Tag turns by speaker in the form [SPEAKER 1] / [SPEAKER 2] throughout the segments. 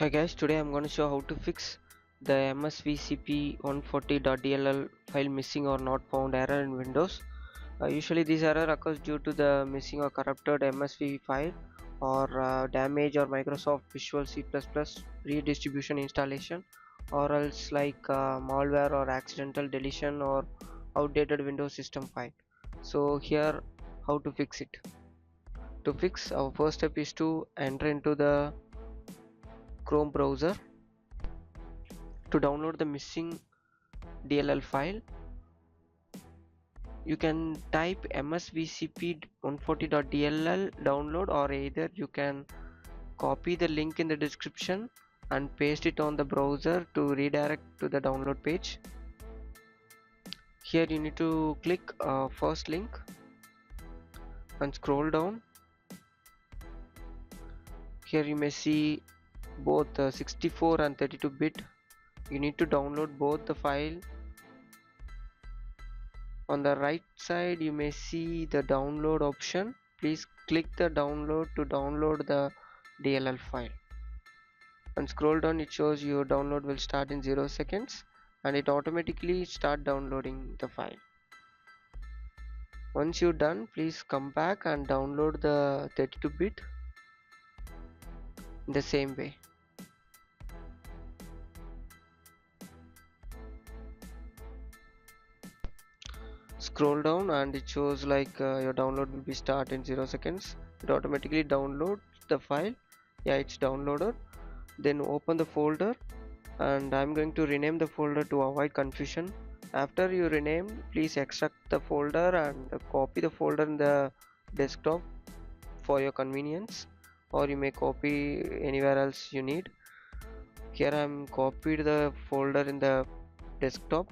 [SPEAKER 1] Hi guys, today I'm going to show how to fix the MSVCP140.dll file missing or not found error in Windows. Usually this error occurs due to the missing or corrupted MSV file or damage or Microsoft Visual C++ redistribution installation, or else like malware or accidental deletion or outdated Windows system file. So here how to fix it. To fix, our first step is to enter into the Chrome browser. To download the missing DLL file, you can type msvcp140.dll download, or either you can copy the link in the description and paste it on the browser to redirect to the download page. Here you need to click first link and scroll down. Here you may see both 64 and 32-bit. You need to download both the file. On the right side you may see the download option. Please click the download to download the DLL file, and scroll down. It shows your download will start in 0 seconds, and it automatically start downloading the file. Once you're done, please come back and download the 32-bit in the same way. Scroll down and it shows like your download will be start in 0 seconds. It automatically downloads the file. Yeah, it's downloaded. Then open the folder, and I'm going to rename the folder to avoid confusion. After you rename, please extract the folder and copy the folder in the desktop for your convenience, or you may copy anywhere else you need. Here I'm copied the folder in the desktop.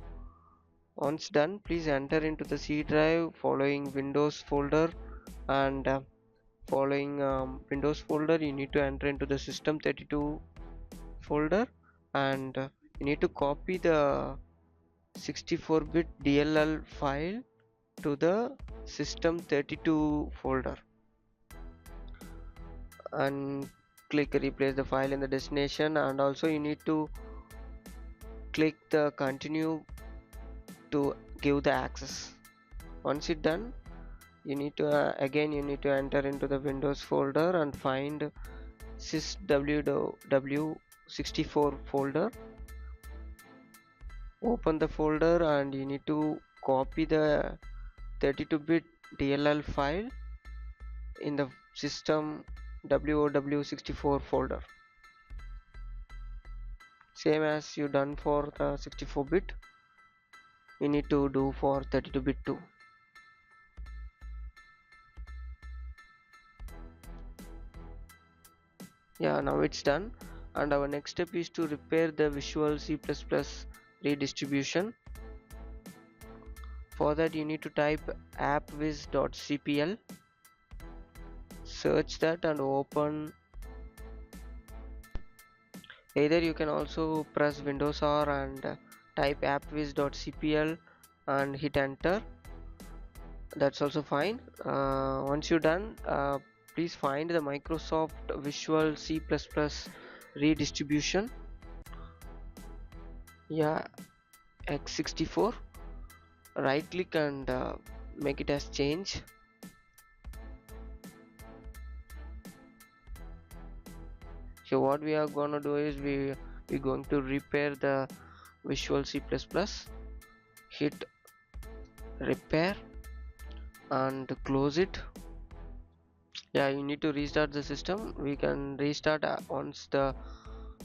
[SPEAKER 1] Once done, please enter into the C drive following Windows folder, and following Windows folder you need to enter into the system32 folder, and you need to copy the 64-bit DLL file to the system32 folder and click replace the file in the destination. And also you need to click the continue to give the access. Once it's done, you need to again you need to enter into the Windows folder and find sysww64 folder. Open the folder and you need to copy the 32-bit DLL file in the system WOW64 folder, same as you done for the 64-bit. You need to do for 32-bit too. Yeah, now it's done, and our next step is to repair the Visual C++ redistribution. For that you need to type appwiz.cpl, search that and open. Either you can also press Windows R and type appwiz.cpl and hit enter. That's also fine. Once you're done, please find the Microsoft Visual C++ redistribution. Yeah, x64. Right click and make it as change. So what we are gonna do is we're going to repair the Visual C++. Hit repair and close it. Yeah, you need to restart the system. We can restart once the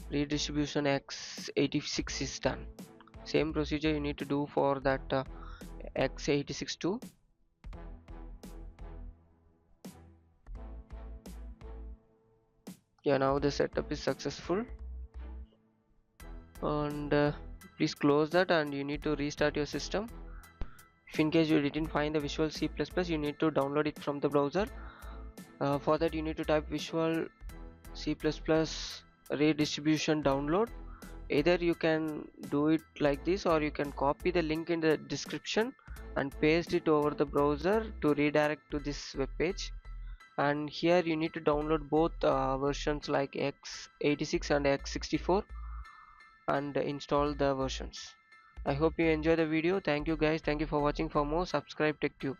[SPEAKER 1] redistribution x86 is done. Same procedure you need to do for that x86 too. Yeah, now the setup is successful, and please close that, and you need to restart your system. If in case you didn't find the Visual C++, you need to download it from the browser. For that you need to type Visual C++ redistribution download. Either you can do it like this, or you can copy the link in the description and paste it over the browser to redirect to this web page. and here you need to download both versions like x86 and x64 and install the versions. I hope you enjoy the video. Thank you guys. Thank you for watching. For more, subscribe TechTube.